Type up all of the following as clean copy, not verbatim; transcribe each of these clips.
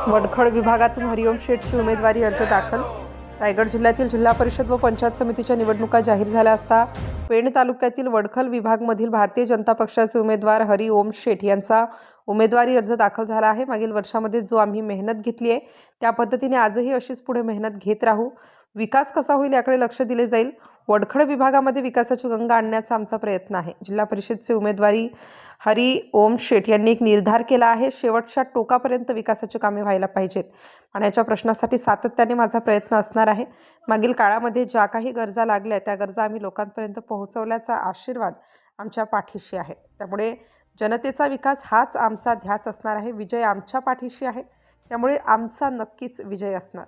वडखळ विभागातून हरिओम शेठची उमेदवारी अर्ज दाखल। रायगड जिल्ह्यातील जिल्हा परिषद व पंचायत समितीच्या निवडणुका जाहीर झाल्या असता पेण तालुक्यातील वडखल विभागमधील भारतीय जनता पक्षाचे उमेदवार हरिओम शेठ यांचा उमेदवारी अर्ज दाखल झाला आहे। मागील वर्षामध्ये जो आम्ही मेहनत घेतली आहे त्या पद्धतीने आजही अशीच पुढे मेहनत घेत राहू। विकास कसा होईल याकडे लक्ष दिले जाईल। वडखळ विभागामध्ये विकासाची गंगा आणण्याचा आमचा प्रयत्न आहे। जिल्हा परिषदचे उमेदवारी हरिओम शेठ यांनी एक निर्धार केला आहे। शेवटच्या टोकापर्यंत विकासाची कामे व्हायला पाहिजेत। पाण्याच्या प्रश्नासाठी सातत्याने माझा प्रयत्न असणार आहे। मागील काळामध्ये ज्या काही गरजा लागल्या त्या गरजा आम्ही लोकांपर्यंत पोहोचवल्याचा आशीर्वाद आमच्या पाठीशी आहे। त्यामुळे जनतेचा विकास हाच आमचा ध्यास असणार आहे। विजय आमच्या पाठीशी आहे, त्यामुळे आमचा नक्कीच विजय असणार।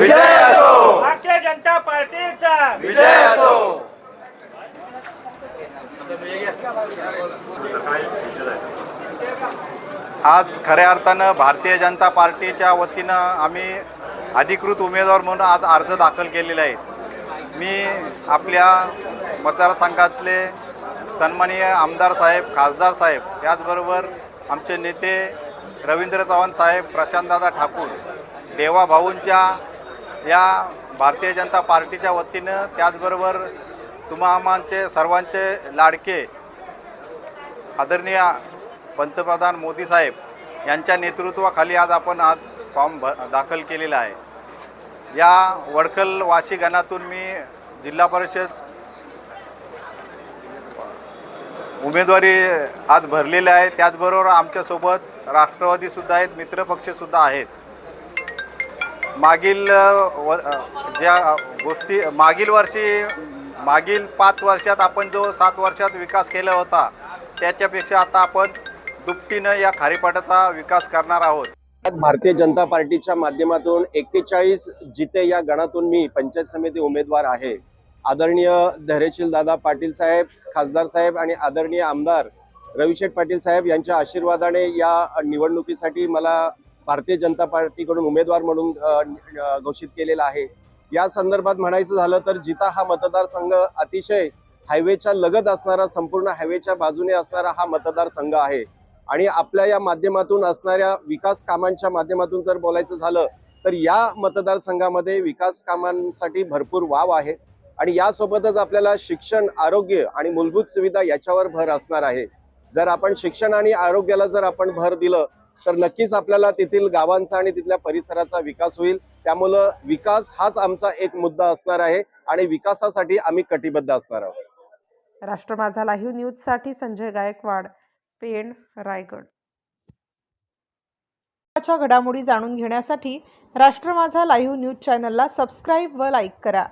विजय असो, भारतीय जनता पार्टीचा विजय असो। आज खऱ्या अर्थानं भारतीय जनता पार्टीच्या वतीनं आम्ही अधिकृत उमेदवार म्हणून आज अर्ज दाखल केलेले आहेत। मी आपल्या मतदारसंघातले सन्माननीय आमदार साहेब, खासदार साहेब, त्याचबरोबर आमचे नेते रवींद्र चव्हाण साहेब, प्रशांतदादा ठाकूर, देवा भाऊंच्या या भारतीय जनता पार्टीच्या वतीनं, त्याचबरोबर तुम्हा आम्हांचे सर्वांचे लाडके आदरणीय पंतप्रधान मोदी साहेब यांच्या नेतृत्वाखाली आज आपण फॉर्म दाखल केलेला आहे। या वडखल वाशी गणातून मी जिल्हा परिषद उमेदवारी आज भरलेली आहे। त्याचबरोबर आमच्यासोबत राष्ट्रवादीसुद्धा आहेत, मित्रपक्षसुद्धा आहेत। मागील 5 वर्षात आपण जो 7 वर्षात विकास केला होता त्याच्यापेक्षा आता आपण दुपटीनं या खारीपाटाचा विकास करणार आहोत। भारतीय जनता पार्टीच्या माध्यमातून 41 जिते या गणातून मी पंचायत समिती उमेदवार आहे। आदरणीय धैर्यशील दादा पाटील साहेब, खासदार साहेब आणि आदरणीय आमदार रविशेठ पाटील साहेब यांच्या आशीर्वादाने या निवडणुकीसाठी मला भारतीय जनता पार्टीकडून उमेदवार म्हणून घोषित केलेला आहे। या संदर्भात म्हणायचं झालं तर जिता हा मतदारसंघ अतिशय हायवेच्या लगत असणारा, संपूर्ण हायवेच्या बाजूने असणारा हा मतदारसंघ आहे। आणि आपल्या या माध्यमातून असणाऱ्या विकास कामांच्या माध्यमातून जर बोलायचं झालं तर या मतदारसंघामध्ये विकास कामांसाठी भरपूर वाव आहे। आणि यासोबतच आपल्याला शिक्षण, आरोग्य आणि मूलभूत सुविधा याच्यावर भर असणार आहे। जर आपण शिक्षण आणि आरोग्याला जर आपण भर दिलं तर नक्कीच आपल्याला तेथील गावांचा आणि तिथल्या परिसराचा विकास होईल। त्यामुळे विकास हाच आमचा एक मुद्दा असणार आहे आणि विकासासाठी आम्ही कटिबद्ध असणार आहोत। राष्ट्र माझा लाईव्ह न्यूजसाठी संजय गायकवाड, पेण, रायगड। घडामोडी जाणून घेण्यासाठी राष्ट्र माझा लाईव्ह न्यूज चॅनलला सबस्क्राईब व लाईक करा।